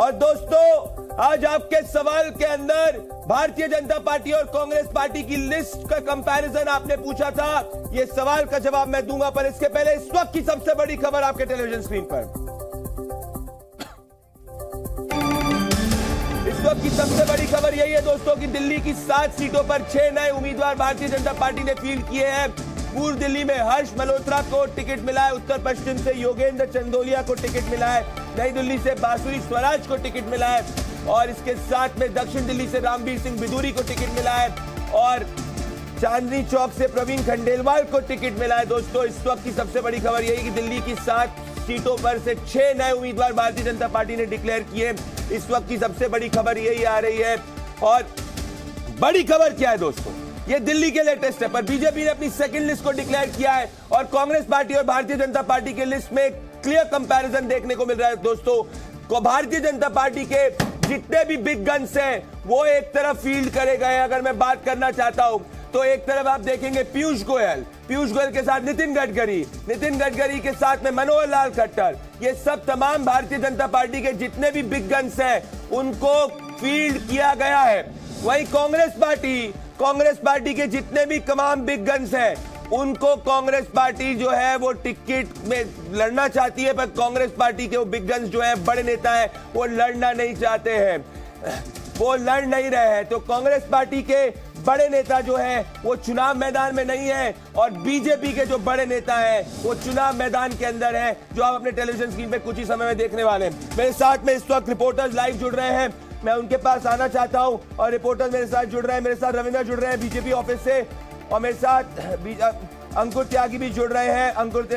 और दोस्तों आज आपके सवाल के अंदर भारतीय जनता पार्टी और कांग्रेस पार्टी की लिस्ट का कंपैरिजन आपने पूछा था। ये सवाल का जवाब मैं दूंगा, पर इसके पहले इस वक्त की सबसे बड़ी खबर आपके टेलीविजन स्क्रीन पर। इस वक्त की सबसे बड़ी खबर यही है दोस्तों कि दिल्ली की 7 सीटों पर 6 नए उम्मीदवार भारतीय जनता पार्टी ने फील्ड किए हैं। पूर्व दिल्ली में हर्ष मल्होत्रा को टिकट मिला है, उत्तर पश्चिम से योगेंद्र चंदोलिया को टिकट मिला है, नई दिल्ली से बासुरी स्वराज को टिकट मिला है, और इसके साथ में दक्षिण दिल्ली से रामवीर सिंह बिदूरी को टिकट मिला है, और चांदनी चौक से प्रवीण खंडेलवाल को टिकट मिला है। दोस्तों इस वक्त की सबसे बड़ी खबर यही कि दिल्ली की 7 सीटों पर से 6 नए उम्मीदवार भारतीय जनता पार्टी ने डिक्लेयर किए। इस वक्त की सबसे बड़ी खबर यही आ रही है। और बड़ी खबर क्या है दोस्तों, ये दिल्ली के लेटेस्ट है, पर बीजेपी ने अपनी सेकंड लिस्ट को डिक्लेयर किया है और कांग्रेस पार्टी और भारतीय जनता पार्टी के लिस्ट में क्लियर कंपैरिजन देखने को मिल रहा है। दोस्तों को भारतीय जनता पार्टी के जितने भी बिग गन्स हैं वो एक तरफ फील्ड करे गए। अगर मैं बात करना चाहता हूं तो एक तरफ आप देखेंगे पीयूष गोयल के साथ नितिन गडकरी के साथ में मनोहर लाल खट्टर, ये सब तमाम भारतीय जनता पार्टी के जितने भी बिग गन्स हैं उनको फील्ड किया गया है। वहीं कांग्रेस पार्टी के जितने भी तमाम बिग गन्स हैं उनको कांग्रेस पार्टी जो है वो टिकट में लड़ना चाहती है, पर कांग्रेस पार्टी के वो बिग गन्स जो है बड़े नेता है वो लड़ना नहीं चाहते हैं, वो लड़ नहीं रहे हैं। तो कांग्रेस पार्टी के बड़े नेता जो है वो चुनाव मैदान में नहीं है और बीजेपी के जो बड़े नेता हैं वो चुनाव मैदान के अंदर हैं, जो आप अपने टेलीविजन स्क्रीन पे कुछ ही समय में देखने वाले हैं। मेरे साथ में इस वक्त रिपोर्टर्स लाइव जुड़ रहे हैं, मैं उनके पास आना चाहता हूं और रिपोर्टर्स मेरे साथ जुड़ रहे हैं। मेरे साथ रविंद्र जुड़ रहे हैं बीजेपी ऑफिस से, और मेरे साथ अंकुर त्यागी भी जुड़ रहे हैं, अंकुर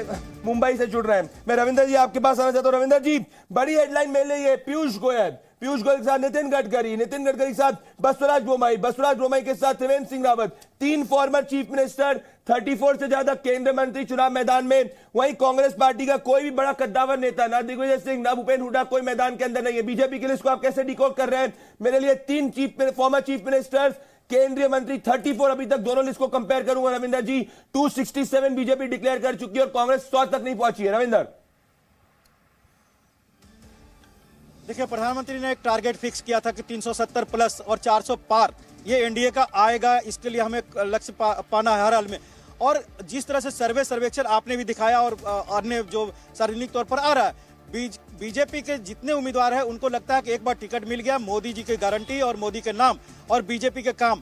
मुंबई से जुड़ रहे हैं। मैं रविंद्र जी आपके पास आना चाहता हूं। रविंद्र जी, बड़ी हेडलाइन मिल रही है, पीयूष गोयल के साथ नितिन गडकरी के साथ बसवराज बोम्मई के साथ Trivendra Singh Rawat, 3 former chief minister, 34 से ज्यादा केंद्रीय मंत्री चुनाव मैदान में। वहीं कांग्रेस पार्टी का कोई भी बड़ा कद्दावर नेता, ना दिग्विजय सिंह ना भूपेन्द्र हुड्डा, कोई मैदान के अंदर नहीं है। बीजेपी की लिस्ट को आप कैसे डिकोड कर रहे हैं? मेरे लिए 3 फॉर्मर चीफ मिनिस्टर्स, केंद्रीय मंत्री 34, अभी तक दोनों लिस्ट को कंपेयर करूंगा रविंदर जी, 267 बीजेपी डिक्लेयर कर चुकी है और कांग्रेस 100 तक नहीं पहुंची है। रविंदर, देखिए, प्रधानमंत्री ने एक टारगेट फिक्स किया था कि 370 प्लस और 400 पार ये एनडीए का आएगा, इसके लिए हमें लक्ष्य पाना है हर हाल में। और जिस तरह से सर्वेक्षण आपने भी दिखाया और अन्य जो सार्वजनिक तौर पर आ रहा है, बीजेपी के जितने उम्मीदवार हैं उनको लगता है कि एक बार टिकट मिल गया, मोदी जी की गारंटी और मोदी के नाम और बीजेपी के काम,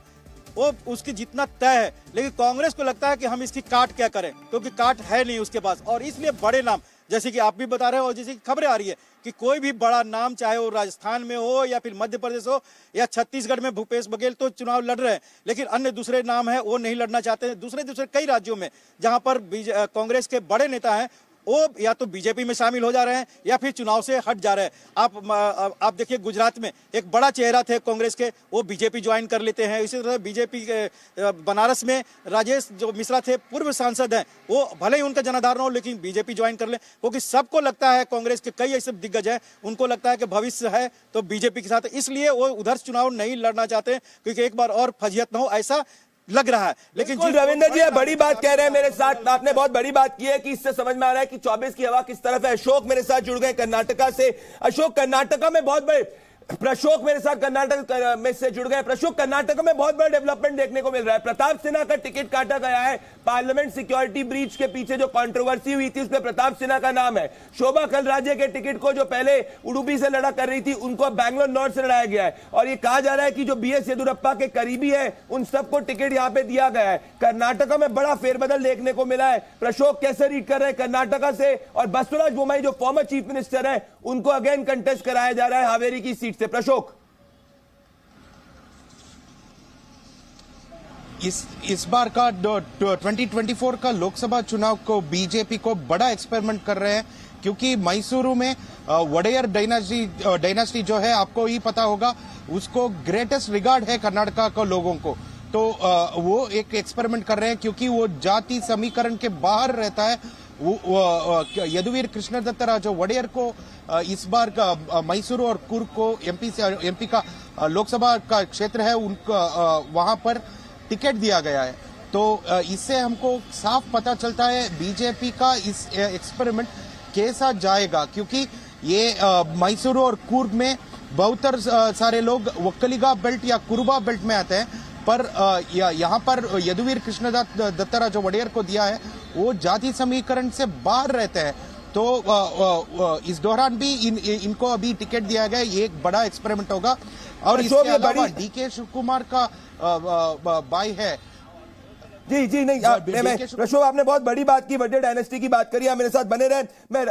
वो उसकी जितना तय है। लेकिन कांग्रेस को लगता है कि हम इसकी काट क्या करें, क्योंकि काट है नहीं उसके पास। और इसलिए बड़े नाम, जैसे कि आप भी बता रहे हो और जैसे कि खबरें आ रही है कि कोई भी बड़ा नाम, चाहे वो राजस्थान में हो या फिर मध्य प्रदेश हो या छत्तीसगढ़ में भूपेश बघेल तो चुनाव लड़ रहे हैं, लेकिन अन्य दूसरे नाम है वो नहीं लड़ना चाहते हैं। दूसरे कई राज्यों में जहां पर कांग्रेस के बड़े नेता हैं वो या तो बीजेपी में शामिल हो जा रहे हैं या फिर चुनाव से हट जा रहे हैं। आप देखिए, गुजरात में एक बड़ा चेहरा थे कांग्रेस के, वो बीजेपी ज्वाइन कर लेते हैं। इसी तरह बीजेपी के बनारस में राजेश जो मिश्रा थे, पूर्व सांसद हैं, वो भले ही उनका जनाधार न हो लेकिन बीजेपी ज्वाइन कर ले, क्योंकि सबको लगता है, कांग्रेस के कई ऐसे दिग्गज हैं उनको लगता है कि भविष्य है तो बीजेपी के साथ, इसलिए वो उधर चुनाव नहीं लड़ना चाहते क्योंकि एक बार और फजियत न हो, ऐसा लग रहा है। लेकिन रविंद्र जी बड़ी बात कह रहे हैं मेरे साथ, आपने बहुत बड़ी बात की है कि इससे समझ में आ रहा है कि 24 की हवा किस तरफ है। अशोक मेरे साथ जुड़ गए कर्नाटका से। अशोक, कर्नाटका में बहुत बड़े, प्रशोक मेरे साथ कर्नाटक में से जुड़ गए। प्रशोक, कर्नाटक में बहुत बड़ा डेवलपमेंट देखने को मिल रहा है। प्रताप सिन्हा का टिकट काटा गया है। पार्लियामेंट सिक्योरिटी ब्रीच के पीछे जो कंट्रोवर्सी हुई थी उसमें प्रताप सिन्हा का नाम है। शोभा कर्राजे के टिकट को जो पहले उडुपी से लड़ा कर रही थी उनको बैंगलोर नॉर्थ से लड़ाया गया है, और ये कहा जा रहा है कि जो बीएस येदियुरप्पा के करीबी है उन सबको टिकट यहां पे दिया गया है। कर्नाटका में बड़ा फेरबदल देखने को मिला है। प्रशोक कैसे रीड कर रहे हैं कर्नाटका से? और बसवराज बोम्मई जो फॉर्मर चीफ मिनिस्टर है उनको अगेन कंटेस्ट कराया जा रहा है हावेरी की सीट से। प्रशोक, इस बार का 2024 का लोकसभा चुनाव को बीजेपी को बड़ा एक्सपेरिमेंट कर रहे हैं, क्योंकि मैसूरू में वडेयर डायनास्टी जो है, आपको ही पता होगा, उसको ग्रेटेस्ट रिगार्ड है कर्नाटका के लोगों को। तो वो एक एक्सपेरिमेंट कर रहे हैं, क्योंकि वो जाति समीकरण के बाहर रहता है। यदुवीर कृष्णदत्त राजो वडेयर को इस बार का मैसूरू और कुर्ग को एमपी का लोकसभा का क्षेत्र है, उनका वहां पर टिकट दिया गया है। तो इससे हमको साफ पता चलता है बीजेपी का इस एक्सपेरिमेंट कैसा जाएगा, क्योंकि ये मैसूरू और कूर्ग में बहुतर सारे लोग वक्कलिगा बेल्ट या कुरुबा बेल्ट में आते हैं, पर यहाँ पर यदुवीर कृष्णदत्त दत्तरा जो वडेयर को दिया है वो जाति समीकरण से बाहर रहते हैं। तो इस दौरान भी इनको अभी टिकट दिया गया, ये एक बड़ा एक्सपेरिमेंट होगा। और इसके अलावा डीके शिव कुमार का भाई है। जी नहीं, रशोभ आपने बहुत बड़ी बात की, वडेयर डायनेस्टी की बात करी। आप मेरे साथ बने रहे।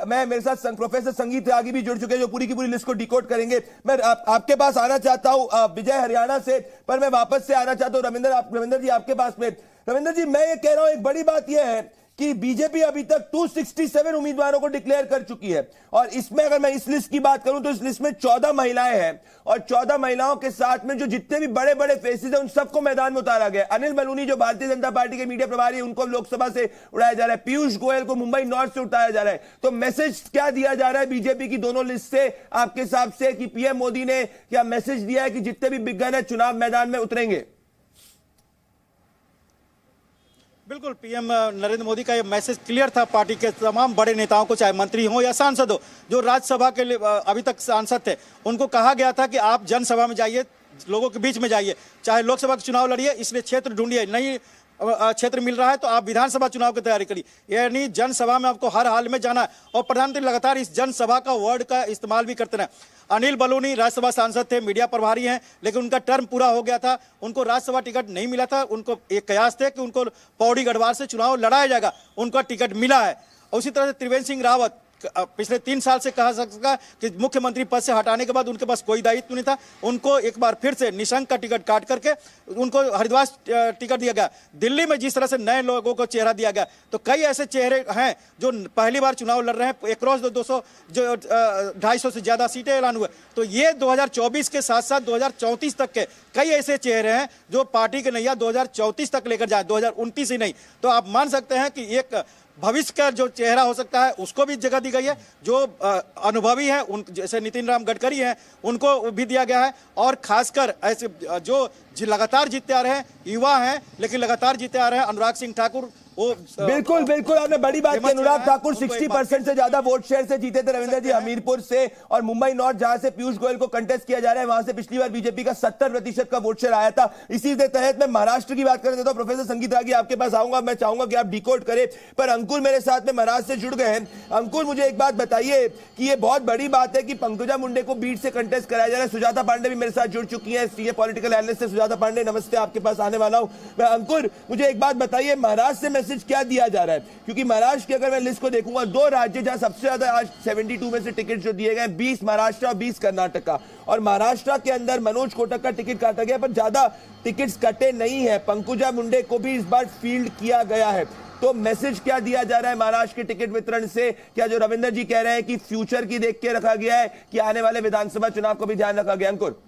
मैं मेरे साथ प्रोफेसर संगीत त्यागी भी जुड़ चुके हैं जो पूरी की पूरी लिस्ट को डिकोड करेंगे। मैं आपके पास आना चाहता हूं विजय हरियाणा से, पर मैं वापस से आना चाहता हूं रविंदर जी आपके पास में। रविंदर जी, मैं ये कह रहा हूं, एक बड़ी बात यह है कि बीजेपी अभी तक 267 उम्मीदवारों को डिक्लेयर कर चुकी है, और इसमें अगर मैं इस लिस्ट की बात करूं तो इस लिस्ट में 14 महिलाएं हैं, और 14 महिलाओं के साथ में जो जितने भी बड़े बड़े फेसेस हैं उन सबको मैदान में उतारा गया। अनिल बलूनी जो भारतीय जनता पार्टी के मीडिया प्रभारी है, उनको लोकसभा से उड़ाया जा रहा है। पीयूष गोयल को मुंबई नॉर्थ से उठाया जा रहा है। तो मैसेज क्या दिया जा रहा है बीजेपी की दोनों लिस्ट से आपके हिसाब से, कि पीएम मोदी ने क्या मैसेज दिया है कि जितने भी बिगन है चुनाव मैदान में उतरेंगे? बिल्कुल, पीएम नरेंद्र मोदी का ये मैसेज क्लियर था पार्टी के तमाम बड़े नेताओं को, चाहे मंत्री हो या सांसद हो। जो राज्यसभा के लिए अभी तक सांसद थे, उनको कहा गया था कि आप जनसभा में जाइए, लोगों के बीच में जाइए, चाहे लोकसभा के चुनाव लड़िए, इसलिए क्षेत्र ढूंढिए, नहीं क्षेत्र मिल रहा है तो आप विधानसभा चुनाव की तैयारी करिए, यानी जनसभा में आपको हर हाल में जाना है। और प्रधानमंत्री लगातार इस जनसभा का वर्ड का इस्तेमाल भी करते रहे। अनिल बलूनी राज्यसभा सांसद थे, मीडिया प्रभारी हैं, लेकिन उनका टर्म पूरा हो गया था, उनको राज्यसभा टिकट नहीं मिला था। उनको एक कयास थे कि उनको पौड़ी गढ़वाल से चुनाव लड़ाया जाएगा, उनका टिकट मिला है। उसी तरह से त्रिवेंद्र सिंह रावत पिछले 3 साल से कहा सकता कि मुख्यमंत्री पद से हटाने के बाद उनके पास कोई दायित्व नहीं था, उनको एक बार फिर से निशंक का टिकट काट करके उनको हरिद्वार टिकट दिया गया। दिल्ली में जिस तरह से नए लोगों को चेहरा दिया गया, तो कई ऐसे चेहरे हैं जो पहली बार चुनाव लड़ रहे हैं। अक्रॉस 200 जो 250 से ज्यादा सीटें ऐलान हुए। तो ये 2024 के साथ साथ 2034 तक के कई ऐसे चेहरे हैं जो पार्टी के नैया 2034 तक लेकर जाए, 2029 ही नहीं। तो आप मान सकते हैं कि एक भविष्य का जो चेहरा हो सकता है उसको भी जगह दी गई है। जो अनुभवी हैं, उन जैसे नितिन राम गडकरी हैं, उनको भी दिया गया है। और खासकर ऐसे जो लगातार जीतते आ रहे हैं, युवा हैं लेकिन लगातार जीते आ रहे हैं, अनुराग सिंह ठाकुर, वो बिल्कुल आपने बड़ी बात की। अनुराग ठाकुर 60% से ज्यादा वोट शेयर से जीते थे रविंदर जी, हमीरपुर से। और मुंबई नॉर्थ जहां से पीयूष गोयल को कंटेस्ट किया जा रहा है, वहां से पिछली बार बीजेपी का 70% का वोट शेयर आया था। इसी के तहत मैं महाराष्ट्र की बात कर देता हूं। प्रोफेसर संगीत त्यागी आपके पास आऊंगा, मैं चाहूंगा कि आप डिकोड करें, पर अंकुर मेरे साथ में महाराष्ट्र से जुड़ गए हैं। अंकुर, मुझे एक बात बताइए कि ये बहुत बड़ी बात है कि पंकजा मुंडे को बीट से कंटेस्ट कराया जा रहा है। सुजाता पांडे भी मेरे साथ जुड़ चुकी है, सीए पॉलिटिकल एनालिस्ट है सुजाता पांडे, नमस्ते, आपके पास आने वाला हूं। अंकुर, मुझे एक बात बताइए, महाराष्ट्र से मैसेज क्या दिया जा रहा है? क्योंकि महाराष्ट्र की अगर मैं लिस्ट को देखूंगा, 2 राज्य जहां सबसे ज्यादा आज 72 में से टिकट जो दिए गए, 20 महाराष्ट्र और 20 कर्नाटका। और महाराष्ट्र के अंदर मनोज कोटक का टिकट काटा गया, पर ज्यादा टिकट्स कटे नहीं है। पंकजा मुंडे को भी इस बार फील्ड किया गया है। तो मैसेज क्या दिया जा रहा है महाराष्ट्र के टिकट वितरण से? क्या जो रविंदर जी कह रहे हैं कि फ्यूचर की देख के रखा गया है, कि आने वाले विधानसभा चुनाव को भी ध्यान रखा गया? अंकुर,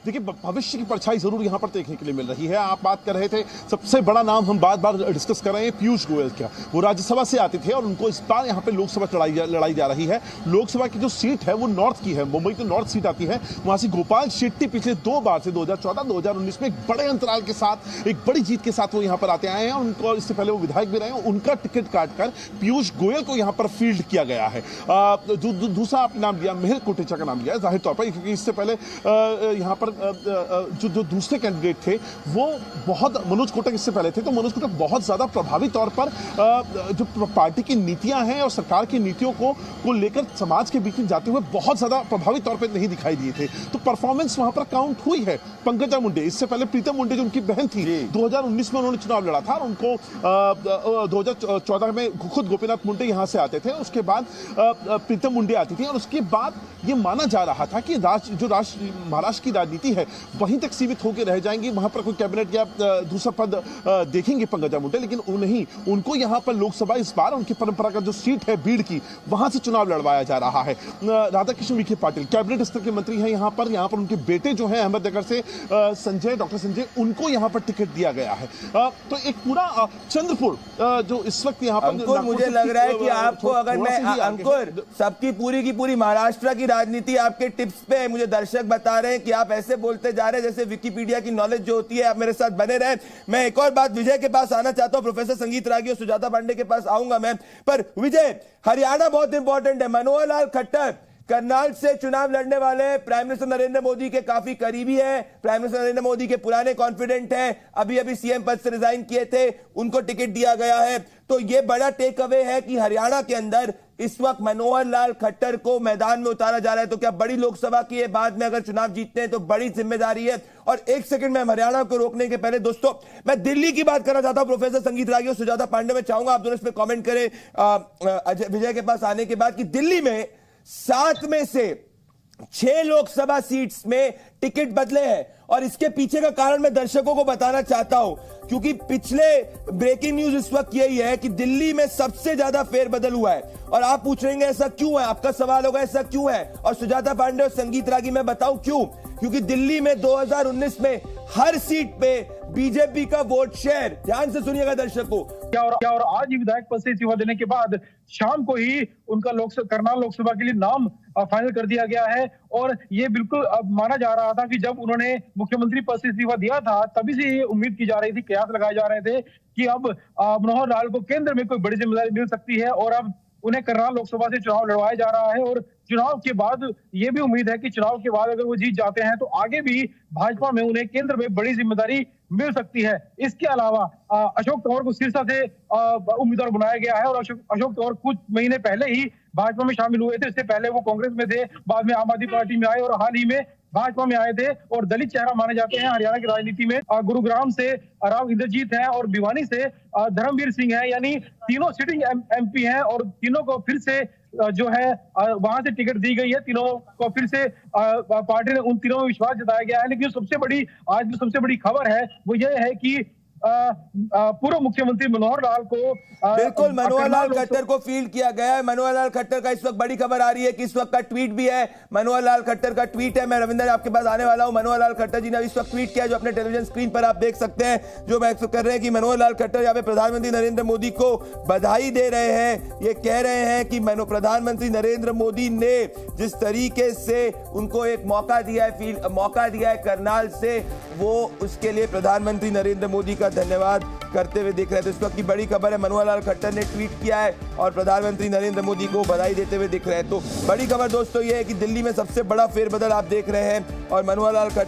देखिए, भविष्य की परछाई जरूर यहां पर देखने के लिए मिल रही है। आप बात कर रहे थे, सबसे बड़ा नाम हम बार बार डिस्कस कर रहे हैं पीयूष गोयल का। वो राज्यसभा से आते थे और उनको इस बार यहां पे लोकसभा लड़ाई जा रही है। लोकसभा की जो सीट है वो नॉर्थ की है, मुंबई तो नॉर्थ सीट आती है। वहां से गोपाल शेट्टी पिछले 2 बार से 2014, 2019 में एक बड़े अंतराल के साथ, एक बड़ी जीत के साथ वो यहां पर आते आए हैं। और उनको इससे पहले वो विधायक भी रहे हैं। उनका टिकट काटकर पीयूष गोयल को यहां पर फील्ड किया गया है। दूसरा आपने नाम लिया, मेहुल कोटेचा का नाम लिया जाहिर तौर पर, क्योंकि इससे पहले यहां पर जो दूसरे कैंडिडेट थे वो बहुत, मनोज कोटक इससे पहले थे, तो मनोज कोटक बहुत ज्यादा प्रभावी तौर पर जो पार्टी की नीतियां हैं और सरकार की नीतियों को लेकर समाज के बीच में जाते हुए बहुत ज्यादा प्रभावी तौर पर नहीं दिखाई दिए थे। तो परफॉर्मेंस वहां पर काउंट हुई है। पंकजा मुंडे, इससे पहले प्रीतम मुंडे जो उनकी बहन थी, 2019 में उन्होंने चुनाव लड़ा था और उनको 2014 में खुद गोपीनाथ मुंडे यहां से आते थे। उसके बाद प्रीतम मुंडे आती थी और उसके बाद ये माना जा रहा था कि महाराष्ट्र की राजनीति है वहीं तक सीमित होकर रह जाएंगी, वहां पर कोई कैबिनेट या दूसरा पद देखेंगे पंकजा मुंडे। लेकिन नहीं, उनको यहां पर लोकसभा इस बार उनकी परंपरा का जो सीट है बीड़ की, वहां से चुनाव लड़वाया जा रहा है। राधाकृष्ण विखे पाटिल कैबिनेट स्तर के मंत्री हैं यहां पर उनके बेटे जो हैं अहमदनगर से डॉक्टर संजय, उनको यहां पर टिकट दिया गया है। तो एक पूरा चंद्रपुर जो इस वक्त यहां पर, मुझे लग रहा है कि आपको, अगर मैं अंकुर, सबकी पूरी की पूरी महाराष्ट्र की राजनीति आपके टिप्स पे मुझे दर्शक बता रहे हैं कि आप ऐसे से बोलते जा रहे हैं जैसे विकिपीडिया की नॉलेज जो होती है। आप मेरे साथ बने रहे। मैं एक और बात विजय के पास आना चाहता हूं, प्रोफेसर संगीत रागी और सुजाता पांडे के पास आऊंगा मैं, पर विजय, हरियाणा बहुत इंपॉर्टेंट है। मनोहर लाल खट्टर करनाल से चुनाव लड़ने वाले प्राइम मिनिस्टर नरेंद्र मोदी के काफी करीबी है, प्राइम मिनिस्टर नरेंद्र मोदी के पुराने कॉन्फिडेंट हैं, अभी अभी सीएम पद से रिजाइन किए थे, उनको टिकट दिया गया है। तो यह बड़ा टेक अवे है कि हरियाणा के अंदर इस वक्त मनोहर लाल खट्टर को मैदान में उतारा जा रहा है। तो क्या बड़ी लोकसभा की है, बाद में अगर चुनाव जीतते हैं तो बड़ी जिम्मेदारी है। और एक सेकंड में हरियाणा को रोकने के पहले दोस्तों मैं दिल्ली की बात करना चाहता हूं। प्रोफेसर संगीत रागी और सुजाता पांडे, मैं चाहूंगा आप दोनों इस पर कमेंट करें विजय के पास आने के बाद कि दिल्ली में 7 में से 6 लोकसभा सीट्स में टिकट बदले हैं। और इसके पीछे का कारण मैं दर्शकों को बताना चाहता हूं, क्योंकि पिछले ब्रेकिंग न्यूज इस वक्त यही है कि दिल्ली में सबसे ज्यादा फेरबदल हुआ है। और आप पूछ रहे हैं ऐसा क्यों है, आपका सवाल होगा ऐसा क्यों है। और सुजाता पांडे और संगीत रागी मैं बताऊं क्यों, क्योंकि दिल्ली में 2019 में हर सीट पे बीजेपी का वोट शेयर, ध्यान से सुनिएगा दर्शकों, और आज ही विधायक पद से इस्तीफा देने के बाद शाम को ही उनका करनाल लोकसभा के लिए नाम फाइनल कर दिया गया है। और ये बिल्कुल अब माना जा रहा था कि जब उन्होंने मुख्यमंत्री पद से इस्तीफा दिया था तभी से ये उम्मीद की जा रही थी, कयास लगाए जा रहे थे कि अब मनोहर लाल को केंद्र में कोई बड़ी जिम्मेदारी मिल सकती है और अब उन्हें करनाल लोकसभा से चुनाव लड़वाया जा रहा है। और चुनाव के बाद ये भी उम्मीद है कि चुनाव के बाद अगर वो जीत जाते हैं तो आगे भी भाजपा में उन्हें केंद्र में बड़ी जिम्मेदारी मिल सकती है। इसके अलावा अशोक तंवर को सिरसा से उम्मीदवार बनाया गया है और अशोक तंवर कुछ महीने पहले ही भाजपा में शामिल हुए थे। इससे पहले वो कांग्रेस में थे, बाद में आम आदमी पार्टी में आए और हाल ही में भाजपा में आए थे और दलित चेहरा माने जाते हैं हरियाणा की राजनीति में। गुरुग्राम से राव इंद्रजीत हैं और भिवानी से धर्मवीर सिंह हैं, यानी तीनों सिटिंग एमपी हैं और तीनों को फिर से जो है वहां से टिकट दी गई है। तीनों को फिर से पार्टी ने उन तीनों में विश्वास जताया गया है। लेकिन सबसे बड़ी आज जो सबसे बड़ी खबर है वो ये है कि पूर्व मुख्यमंत्री मनोहर लाल को बिल्कुल मनोहर लाल खट्टर को फील्ड किया गया है। मनोहर लाल खट्टर का इस वक्त बड़ी खबर आ रही है कि इस वक्त का ट्वीट भी है, मनोहर लाल खट्टर का ट्वीट है। मैं रविंदर आपके पास आने वाला हूं। मनोहर लाल खट्टर जी ने इस वक्त ट्वीट किया जो अपने टेलीविजन स्क्रीन पर आप देख सकते हैं, जो मैं कर रहे हैं कि मनोहर लाल खट्टर यहाँ पे प्रधानमंत्री नरेंद्र मोदी को बधाई दे रहे हैं। ये कह रहे हैं कि प्रधानमंत्री नरेंद्र मोदी ने जिस तरीके से उनको एक मौका दिया है करनाल से, वो उसके लिए प्रधानमंत्री नरेंद्र मोदी का धन्यवाद करते हुए दिख रहे थे। इस वक्त की बड़ी खबर है, मनोहर लाल खट्टर ने ट्वीट किया है और प्रधानमंत्री नरेंद्र मोदी को बधाई देते हुए दिख रहे हैं। तो बड़ी खबर दोस्तों ये है कि दिल्ली में सबसे बड़ा फेरबदल आप देख रहे हैं और मनोहर लाल खट्टर